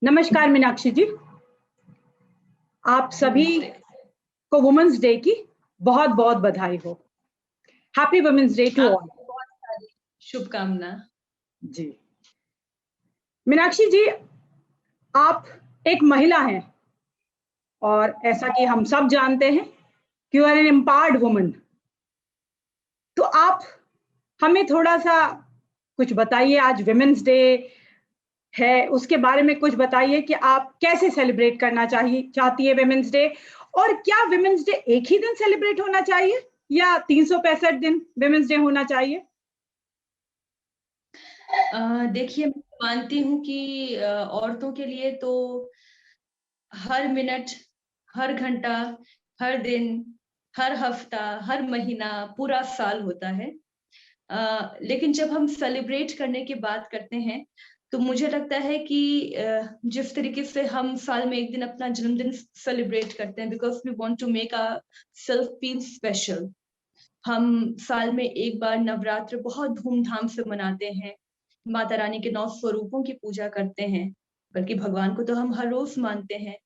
नमस्कार मीनाक्षी जी, आप सभी को वुमेन्स डे की बहुत बहुत बधाई हो। Happy women's day to all. बहुत सारी शुभकामना जी। मीनाक्षी जी, आप एक महिला हैं और ऐसा कि हम सब जानते हैं कि you are an empowered woman. तो आप हमें थोड़ा सा कुछ बताइए, आज वुमेन्स डे है, उसके बारे में कुछ बताइए कि आप कैसे सेलिब्रेट करना चाहती है वुमेन्स डे, और क्या वुमेन्स डे एक ही दिन सेलिब्रेट होना चाहिए या 365 दिन वुमेन्स डे होना चाहिए? देखिए, मैं मानती हूँ कि औरतों के लिए तो हर मिनट, हर घंटा, हर दिन, हर हफ्ता, हर महीना, पूरा साल होता है। लेकिन जब हम सेलिब्रेट करने की बात करते हैं तो मुझे लगता है कि जिस तरीके से हम साल में एक दिन अपना जन्मदिन सेलिब्रेट करते हैं, because we want to make a self feel special. हम साल में एक बार नवरात्र बहुत धूमधाम से मनाते हैं, माता रानी के 9 स्वरूपों की पूजा करते हैं, बल्कि भगवान को तो हम हर रोज मानते हैं,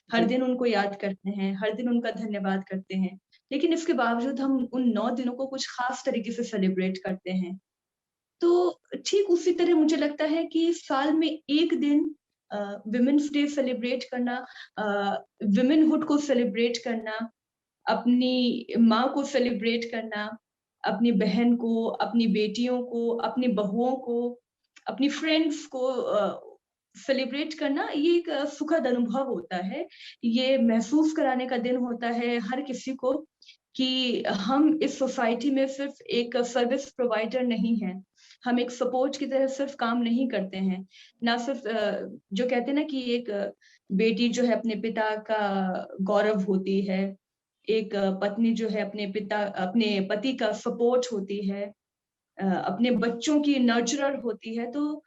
हर दिन उनको याद करते हैं, हर दिन उनका धन्यवाद करते हैं। लेकिन इसके बावजूद हम उन 9 दिनों को कुछ खास तरीके से सेलिब्रेट करते हैं। तो ठीक उसी तरह मुझे लगता है कि साल में एक दिन वुमेन्स डे सेलिब्रेट करना, वुमेनहुड को सेलिब्रेट करना, अपनी माँ को सेलिब्रेट करना, अपनी बहन को, अपनी बेटियों को, अपनी बहुओं को, अपनी फ्रेंड्स को सेलिब्रेट करना, ये एक सुखद अनुभव होता है। ये महसूस कराने का दिन होता है हर किसी को कि हम इस सोसाइटी में सिर्फ एक सर्विस प्रोवाइडर नहीं है, हम एक सपोर्ट की तरह सिर्फ काम नहीं करते हैं। ना सिर्फ जो कहते हैं ना कि एक बेटी जो है अपने पिता का गौरव होती है, एक पत्नी जो है अपने पति का सपोर्ट होती है, अपने बच्चों की नर्चरर होती है। तो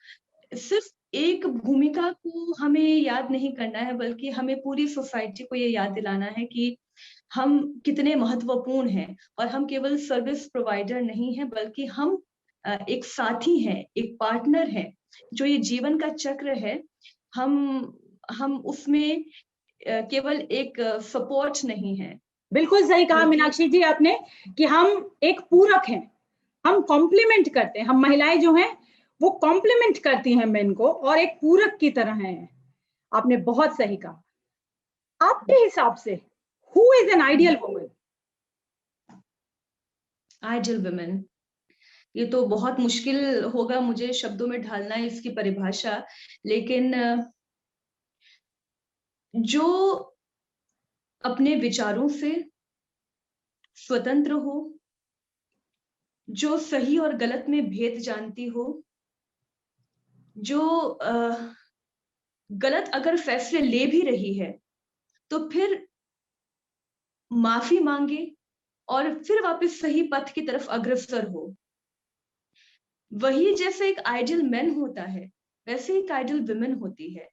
सिर्फ एक भूमिका को हमें याद नहीं करना है, बल्कि हमें पूरी सोसाइटी को ये याद दिलाना है कि हम कितने महत्वपूर्ण हैं, और हम केवल सर्विस प्रोवाइडर नहीं है, बल्कि हम एक साथी हैं, एक पार्टनर हैं। जो ये जीवन का चक्र है, हम उसमें केवल एक सपोर्ट नहीं है। बिल्कुल सही कहा मीनाक्षी जी आपने कि हम एक पूरक हैं, हम कॉम्प्लीमेंट करते हैं। हम महिलाएं जो हैं वो कॉम्प्लीमेंट करती हैं मेन को और एक पूरक की तरह हैं। आपने बहुत सही कहा। आपके हिसाब से who is an ideal woman? Ideal woman, ये तो बहुत मुश्किल होगा मुझे शब्दों में ढालना इसकी परिभाषा, लेकिन जो अपने विचारों से स्वतंत्र हो, जो सही और गलत में भेद जानती हो, जो गलत अगर फैसले ले भी रही है तो फिर माफी मांगे और फिर वापस सही पथ की तरफ अग्रसर हो। वही जैसे एक आइडियल मैन होता है, वैसे एक आइडियल वुमेन होती है।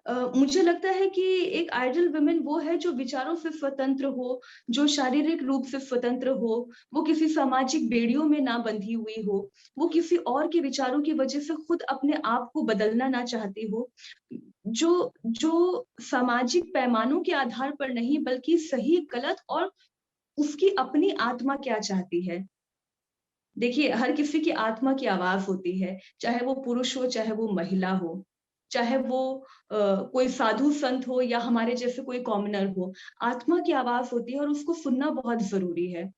मुझे लगता है कि एक आइडियल वुमेन वो है जो विचारों से स्वतंत्र हो, जो शारीरिक रूप से स्वतंत्र हो, वो किसी सामाजिक बेड़ियों में ना बंधी हुई हो, वो किसी और के विचारों की वजह से खुद अपने आप को बदलना ना चाहती हो, जो जो सामाजिक पैमानों के आधार पर नहीं, बल्कि सही गलत और उसकी अपनी आत्मा क्या चाहती है। देखिए, हर किसी की आत्मा की आवाज होती है, चाहे वो पुरुष हो, चाहे वो महिला हो, चाहे वो कोई साधु संत हो या हमारे जैसे कोई कॉमनर हो। आत्मा की आवाज होती है और उसको सुनना बहुत जरूरी है।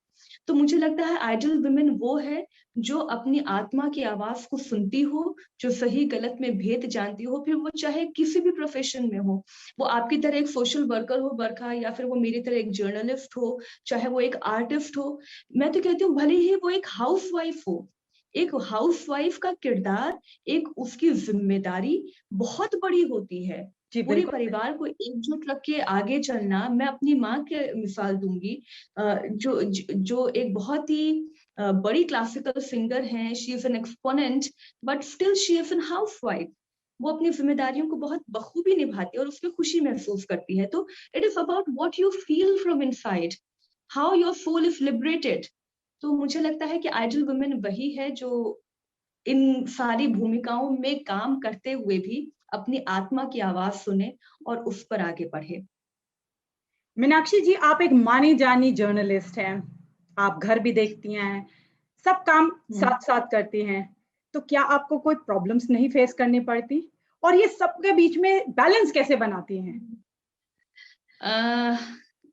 तो मुझे लगता है आइडियल वुमेन वो है जो अपनी आत्मा की आवाज को सुनती हो, जो सही गलत में भेद जानती हो, फिर वो चाहे किसी भी प्रोफेशन में हो। वो आपकी तरह एक सोशल वर्कर हो बरखा, या फिर वो मेरी तरह एक जर्नलिस्ट हो, चाहे वो एक आर्टिस्ट हो। मैं तो कहती हूँ भले ही वो एक हाउसवाइफ हो, एक हाउसवाइफ का किरदार, एक उसकी जिम्मेदारी बहुत बड़ी होती है। पूरे परिवार को एकजुट रख के आगे चलना। मैं अपनी माँ के मिसाल दूंगी, जो एक बहुत ही बड़ी क्लासिकल सिंगर हैं, she is an exponent, but still she is an housewife. वो अपनी जिम्मेदारियों को बहुत बखूबी निभाती है और उसमें खुशी महसूस करती है। तो it is about what you feel from inside, how your soul is liberated. तो मुझे लगता है कि आइडियल वुमेन वही है जो इन सारी भूमिकाओं में काम करते हुए भी अपनी आत्मा की आवाज सुने और उस पर आगे बढ़े। मीनाक्षी जी, आप एक मानी जानी जर्नलिस्ट हैं, आप घर भी देखती हैं, सब काम साथ साथ करती हैं, तो क्या आपको कोई प्रॉब्लम्स नहीं फेस करनी पड़ती, और ये सबके बीच में बैलेंस कैसे बनाती हैं?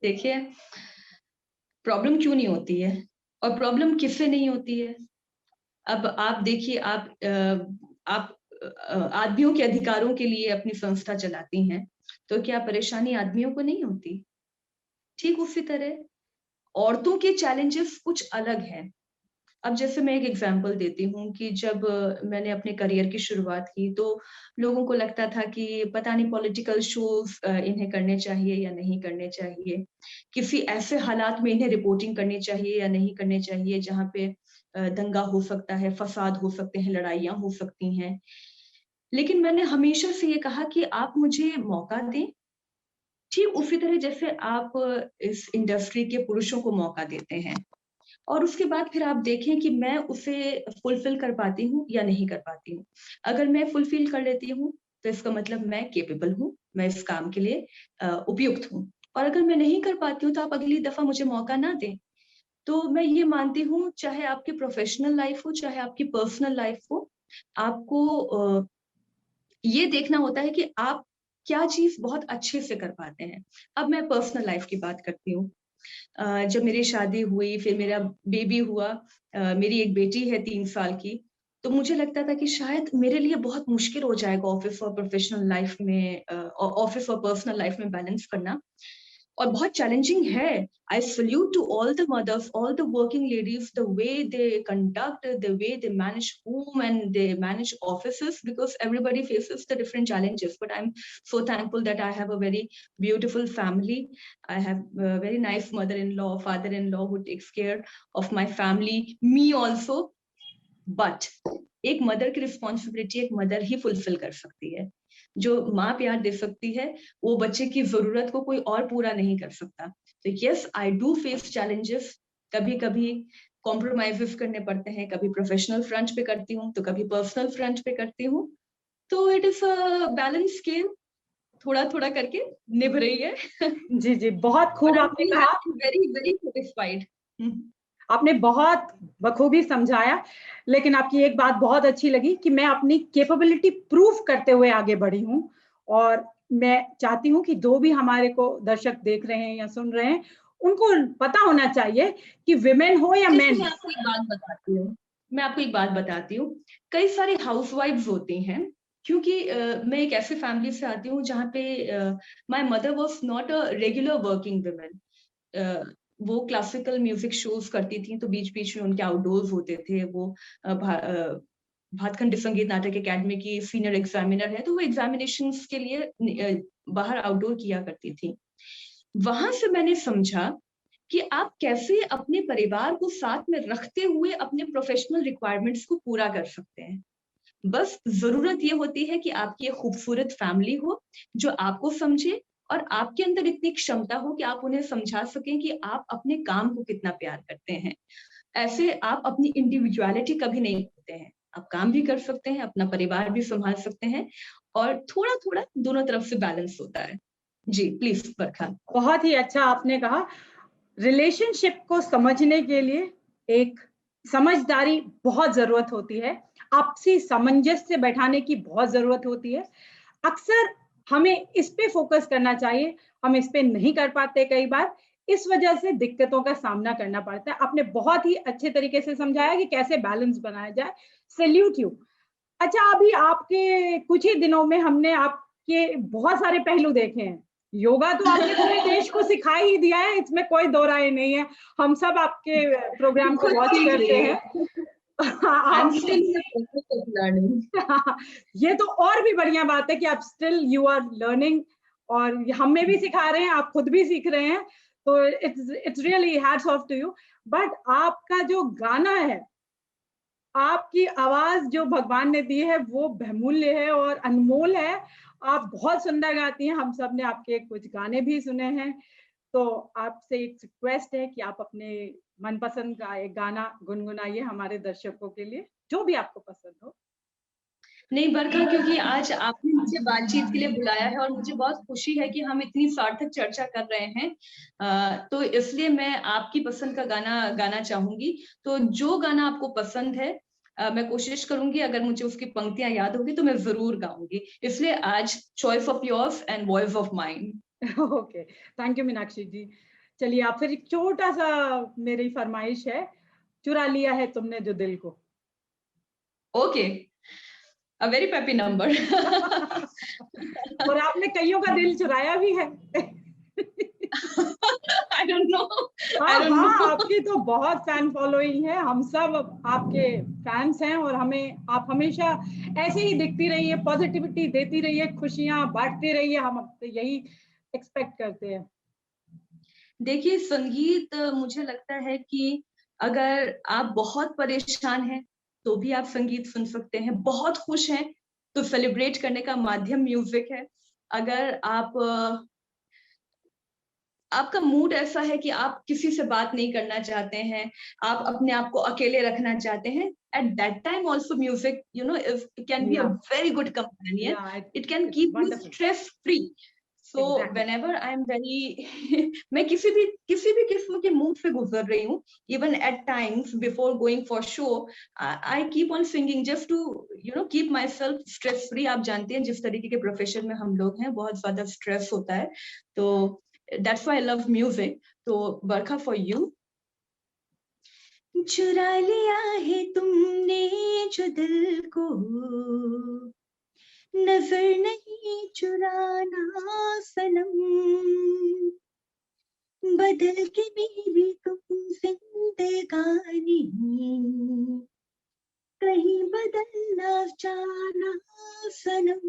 देखिए, प्रॉब्लम क्यों नहीं होती है और प्रॉब्लम किससे नहीं होती है? अब आप देखिए, आप आदमियों के अधिकारों के लिए अपनी संस्था चलाती हैं, तो क्या परेशानी आदमियों को नहीं होती? ठीक उसी तरह औरतों के चैलेंजेस कुछ अलग हैं। अब जैसे मैं एक एग्जांपल देती हूँ कि जब मैंने अपने करियर की शुरुआत की, तो लोगों को लगता था कि पता नहीं पॉलिटिकल शोज इन्हें करने चाहिए या नहीं करने चाहिए, किसी ऐसे हालात में इन्हें रिपोर्टिंग करनी चाहिए या नहीं करनी चाहिए जहाँ पे दंगा हो सकता है, फसाद हो सकते हैं, लड़ाइयाँ हो सकती हैं। लेकिन मैंने हमेशा से ये कहा कि आप मुझे मौका दें, ठीक उसी तरह जैसे आप इस इंडस्ट्री के पुरुषों को मौका देते हैं, और उसके बाद फिर आप देखें कि मैं उसे फुलफिल कर पाती हूँ या नहीं कर पाती हूँ। अगर मैं फुलफिल कर लेती हूँ, तो इसका मतलब मैं कैपेबल हूँ, मैं इस काम के लिए उपयुक्त हूँ। और अगर मैं नहीं कर पाती हूँ, तो आप अगली दफ़ा मुझे मौका ना दें। तो मैं ये मानती हूँ, चाहे आपकी प्रोफ़ेशनल लाइफ़ हो, चाहे आपकी पर्सनल लाइफ़ हो, आपको ये देखना होता है कि आप क्या चीज़ बहुत अच्छे से कर पाते हैं। अब मैं पर्सनल लाइफ़ की बात करती हूँ। जब मेरी शादी हुई, फिर मेरा बेबी हुआ, मेरी एक बेटी है 3 साल की, तो मुझे लगता था कि शायद मेरे लिए बहुत मुश्किल हो जाएगा ऑफ़िस और प्रोफ़ेशनल लाइफ़ में ऑफ़िस और पर्सनल लाइफ़ में बैलेंस करना, और बहुत चैलेंजिंग है। I salute to all the mothers, all the working ladies, the way they conduct, the way they manage home and they manage offices, because everybody faces the different challenges. But I'm so thankful that I have a very beautiful family. I have a very nice mother-in-law, father-in-law who takes care of my family, me also. But एक mother की responsibility एक mother ही fulfil कर सकती है। जो माँ प्यार दे सकती है, वो बच्चे की जरूरत को कोई और पूरा नहीं कर सकता। तो yes, I do face challenges. कभी कभी कॉम्प्रोमाइजेस करने पड़ते हैं, कभी प्रोफेशनल फ्रंट पे करती हूँ, तो कभी पर्सनल फ्रंट पे करती हूँ। तो it is a balance game, थोड़ा थोड़ा करके निभ रही है। जी जी, बहुत खूब आपने कहा। Very very satisfied. आपने बहुत बखूबी समझाया, लेकिन आपकी एक बात बहुत अच्छी लगी कि मैं अपनी कैपेबिलिटी प्रूव करते हुए आगे बढ़ी हूँ, और मैं चाहती हूँ कि जो भी हमारे को दर्शक देख रहे हैं या सुन रहे हैं, उनको पता होना चाहिए कि विमेन हो या जैसे मैन। मैं आपको एक बात बताती हूँ। कई सारी हाउसवाइफ्स होती हैं, क्योंकि मैं एक ऐसी फैमिली से आती हूँ जहाँ पे my mother was not a regular working woman. वो क्लासिकल म्यूजिक शोज करती थी, तो बीच बीच में उनके आउटडोर्स होते थे। वो भातखंड संगीत नाटक अकेडमी की सीनियर एग्जामिनर है, तो वो एग्जामिनेशंस के लिए बाहर आउटडोर किया करती थी। वहां से मैंने समझा कि आप कैसे अपने परिवार को साथ में रखते हुए अपने प्रोफेशनल रिक्वायरमेंट्स को पूरा कर सकते हैं। बस जरूरत ये होती है कि आपकी एक खूबसूरत फैमिली हो जो आपको समझे, और आपके अंदर इतनी क्षमता हो कि आप उन्हें समझा सकें कि आप अपने काम को कितना प्यार करते हैं। ऐसे आप अपनी इंडिविजुअलिटी कभी नहीं खोते हैं। आप काम भी कर सकते हैं, अपना परिवार भी संभाल सकते हैं, और थोड़ा थोड़ा दोनों तरफ से बैलेंस होता है। जी प्लीज बरखा। बहुत ही अच्छा आपने कहा। रिलेशनशिप को समझने के लिए एक समझदारी बहुत जरूरत होती है, आपसी सामंजस्य बैठाने की बहुत जरूरत होती है। अक्सर हमें इस पे फोकस करना चाहिए, हम इस पे नहीं कर पाते कई बार, इस वजह से दिक्कतों का सामना करना पड़ता है। आपने बहुत ही अच्छे तरीके से समझाया कि कैसे बैलेंस बनाया जाए। Salute you. अच्छा, अभी आपके कुछ ही दिनों में हमने आपके बहुत सारे पहलू देखे हैं। योगा तो आपने पूरे देश को सिखा ही दिया है, इसमें कोई दो राय नहीं है। हम सब आपके प्रोग्राम को खुद वॉच सीख करते रही हैं। हूँ। आई एम आपने still in the process of learning. ये तो और भी बढ़िया बात है कि आप स्टिल यू आर लर्निंग, और हमें भी सिखा रहे हैं, आप खुद भी सीख रहे हैं। तो it's really hats off to you. But आपका जो गाना है, आपकी आवाज जो भगवान ने दी है, वो बहुमूल्य है और अनमोल है। आप बहुत सुंदर गाती हैं, हम सब ने आपके कुछ गाने भी सुने हैं। तो आपसे एक रिक्वेस्ट है कि आप अपने मनपसंद का एक गाना गुनगुनाइए हमारे दर्शकों के लिए, जो भी आपको पसंद हो। नहीं बरखा, क्योंकि आज आपने मुझे बातचीत के लिए बुलाया है और मुझे बहुत खुशी है कि हम इतनी सार्थक चर्चा कर रहे हैं। तो इसलिए मैं आपकी पसंद का गाना गाना चाहूंगी। तो जो गाना आपको पसंद है, मैं कोशिश करूंगी, अगर मुझे उसकी पंक्तियां याद होगी तो मैं जरूर गाऊंगी। इसलिए आज choice of yours and voice of mind. Okay, thank you Meenakshi ji. चलिए आपसे एक छोटा सा मेरी फरमाइश है, चुरा लिया है तुमने जो दिल को। Okay, a very peppy number. और आपने कईयों का दिल चुराया भी है। I don't know. हाँ हाँ, आपकी तो बहुत फैन फॉलोइंग है, हम सब आपके फैंस हैं, और हमें आप हमेशा ऐसे ही दिखती रहिए, पॉजिटिविटी देती रहिए, खुशियां बांटती रहिए, हम तो यही एक्सपेक्ट करते हैं। देखिए, संगीत मुझे लगता है कि अगर आप बहुत परेशान हैं तो भी आप संगीत सुन सकते हैं, बहुत खुश हैं तो सेलिब्रेट करने का माध्यम म्यूजिक है। अगर आपका मूड ऐसा है कि आप किसी से बात नहीं करना चाहते हैं, आप अपने आप को अकेले रखना चाहते हैं, at that time also music, can be a Yeah, very good companion. yeah, It can it's keep you wonderful. stress free. So Exactly. whenever I'm very मैं किसी भी किस्म के मूड से गुजर रही हूँ, even at times before going for show, I keep on singing just to keep myself stress free. आप जानते हैं जिस तरीके के प्रोफेशन में हम लोग हैं, बहुत ज्यादा स्ट्रेस होता है, तो that's why I love music. तो बरखा for you. चुरा लिया है तुमने जो दिल को, नजर नहीं चुराना सनम, बदल के मेरी तुम जिंदगानी, कहीं बदल ना जाना सनम,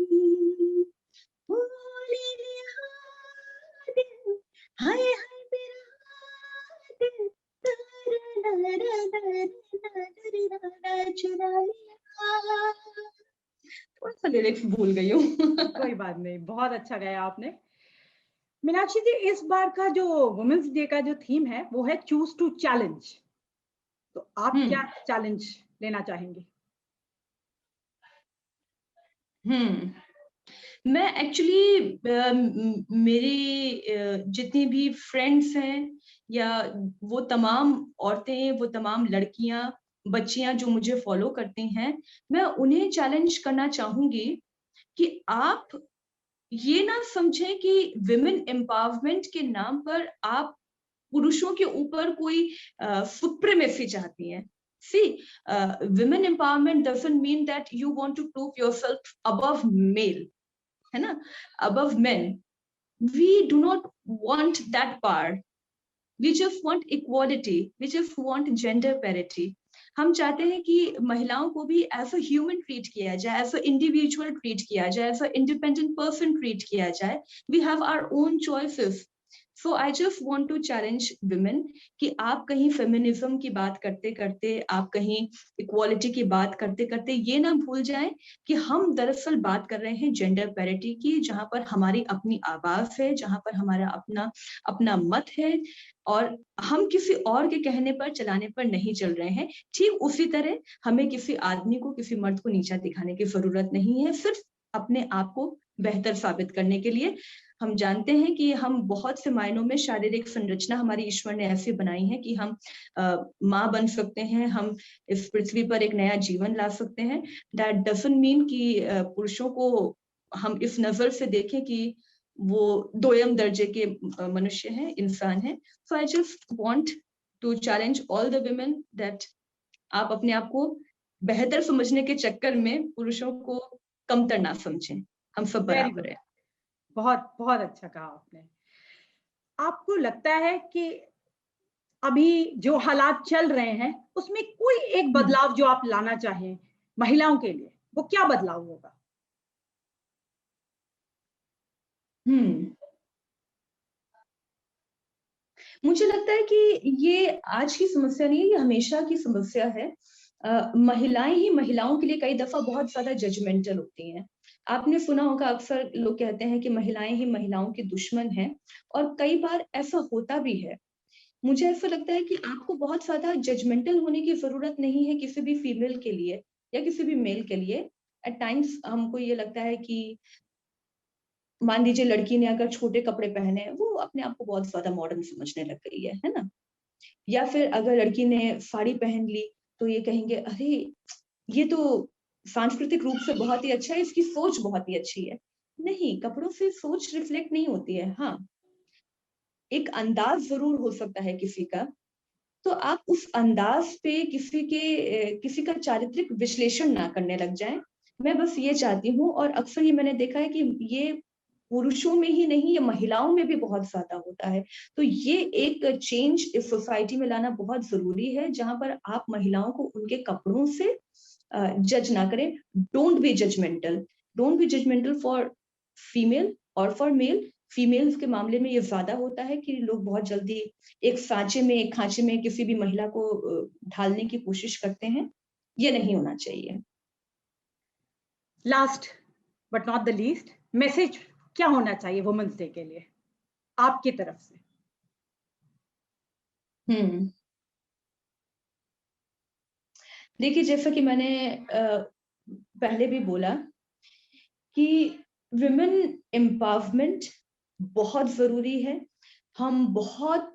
भूल लिया दिल, हाय हाय मेरा दिल, चुरा लिया। थोड़ा सा लिरिक्स भूल गई हूँ। कोई बात नहीं, बहुत अच्छा गाया आपने। मीनाक्षी जी, इस बार का जो वुमेन्स डे का जो थीम है वो है चूज टू चैलेंज, तो आप क्या चैलेंज लेना चाहेंगे? मैं एक्चुअली मेरी जितनी भी फ्रेंड्स हैं, या वो तमाम औरतें, वो तमाम लड़कियां, बच्चियां जो मुझे फॉलो करती हैं, मैं उन्हें चैलेंज करना चाहूंगी कि आप ये ना समझें कि विमेन एम्पावरमेंट के नाम पर आप पुरुषों के ऊपर कोई सुप्रीमेसी चाहती हैं। See, women empowerment doesn't mean that you want to prove yourself above male, है ना, above men. We do not want that part. We just want equality. We just want gender parity. हम चाहते हैं कि महिलाओं को भी एज अ ह्यूमन ट्रीट किया जाए, एज अ इंडिविजुअल ट्रीट किया जाए, as a independent person treat किया जाए। We have our own choices. So I just want to challenge women कि आप कहीं फेमिनिज्म की बात करते करते, आप कहीं इक्वालिटी की बात करते करते ये ना भूल जाएं कि हम दरअसल बात कर रहे हैं जेंडर पैरिटी की, जहां पर हमारी अपनी आवाज है, जहां पर हमारा अपना अपना मत है, और हम किसी और के कहने पर, चलाने पर नहीं चल रहे हैं। ठीक उसी तरह हमें किसी आदमी को, किसी मर्द को नीचा दिखाने की जरूरत नहीं है, सिर्फ अपने आप को बेहतर साबित करने के लिए। हम जानते हैं कि हम बहुत से मायनों में, शारीरिक संरचना हमारी ईश्वर ने ऐसी बनाई है कि हम माँ बन सकते हैं, हम इस पृथ्वी पर एक नया जीवन ला सकते हैं। दैट डजंट मीन कि पुरुषों को हम इस नजर से देखें कि वो दोयम दर्जे के मनुष्य हैं, इंसान हैं। So I just want to challenge all the women that आप अपने आप को बेहतर समझने के चक्कर में पुरुषों को कमतर ना समझें, हम सब बराबर हैं। बहुत बहुत अच्छा कहा आपने। आपको लगता है कि अभी जो हालात चल रहे हैं उसमें कोई एक बदलाव जो आप लाना चाहें महिलाओं के लिए, वो क्या बदलाव होगा? मुझे लगता है कि ये आज की समस्या नहीं है, ये हमेशा की समस्या है। महिलाएं ही महिलाओं के लिए कई दफा बहुत ज्यादा जजमेंटल होती हैं। आपने सुना होगा, अक्सर लोग कहते हैं कि महिलाएं ही महिलाओं की दुश्मन हैं, और कई बार ऐसा होता भी है। मुझे ऐसा लगता है कि आपको बहुत ज्यादा जजमेंटल होने की जरूरत नहीं है किसी भी फीमेल के लिए या किसी भी मेल के लिए। एट टाइम्स हमको ये लगता है कि मान लीजिए लड़की ने अगर छोटे कपड़े पहने हैं, वो अपने आप को बहुत ज्यादा मॉडर्न समझने लग गई है ना। या फिर अगर लड़की ने साड़ी पहन ली तो ये कहेंगे अरे ये तो सांस्कृतिक रूप से बहुत ही अच्छा है, इसकी सोच बहुत ही अच्छी है। नहीं, कपड़ों से सोच रिफ्लेक्ट नहीं होती है। हाँ, एक अंदाज जरूर हो सकता है किसी का, तो आप उस अंदाज पे किसी का चारित्रिक विश्लेषण ना करने लग जाएं। मैं बस ये चाहती हूँ, और अक्सर ये मैंने देखा है कि ये पुरुषों में ही नहीं, ये महिलाओं में भी बहुत ज्यादा होता है। तो ये एक चेंज इस सोसाइटी में लाना बहुत जरूरी है, जहां पर आप महिलाओं को उनके कपड़ों से जज ना करें। Don't be judgmental, don't be judgmental for female और फॉर मेल। फीमेल्स के मामले में ये ज्यादा होता है कि लोग बहुत जल्दी एक सांचे में, एक खांचे में किसी भी महिला को ढालने की कोशिश करते हैं। ये नहीं होना चाहिए। Last but not the least, message क्या होना चाहिए वुमेन्स डे के लिए आपकी तरफ से? देखिए, जैसा कि मैंने पहले भी बोला कि विमेन एम्पावरमेंट बहुत जरूरी है। हम बहुत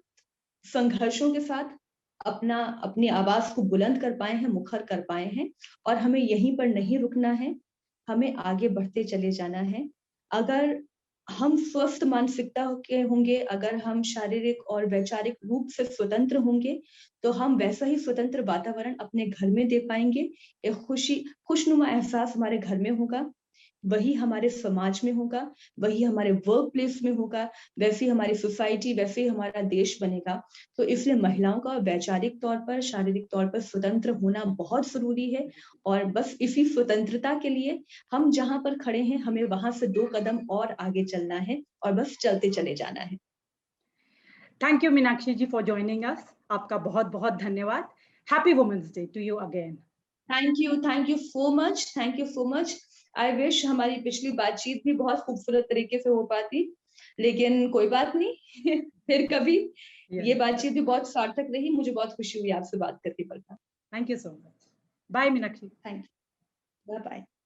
संघर्षों के साथ अपनी आवाज को बुलंद कर पाए हैं, मुखर कर पाए हैं, और हमें यहीं पर नहीं रुकना है, हमें आगे बढ़ते चले जाना है। अगर हम स्वस्थ मानसिकता के होंगे, अगर हम शारीरिक और वैचारिक रूप से स्वतंत्र होंगे, तो हम वैसा ही स्वतंत्र वातावरण अपने घर में दे पाएंगे। एक खुशनुमा एहसास हमारे घर में होगा, वही हमारे समाज में होगा, वही हमारे वर्क प्लेस में होगा, वैसे ही हमारी सोसाइटी, वैसे ही हमारा देश बनेगा। तो इसलिए महिलाओं का वैचारिक तौर पर, शारीरिक तौर पर स्वतंत्र होना बहुत जरूरी है। और बस इसी स्वतंत्रता के लिए हम जहां पर खड़े हैं, हमें वहां से 2 कदम और आगे चलना है, और बस चलते चले जाना है। Thank you Meenakshi ji for joining us. आपका बहुत बहुत धन्यवाद। Happy women's day to you again. Thank you so much, thank you so much. I wish हमारी पिछली बातचीत भी बहुत खूबसूरत तरीके से हो पाती, लेकिन कोई बात नहीं। फिर कभी ये बातचीत भी बहुत सार्थक रही। मुझे बहुत खुशी हुई आपसे बात करके। Thank you so much. Bye Meenakshi. Thank you, bye bye.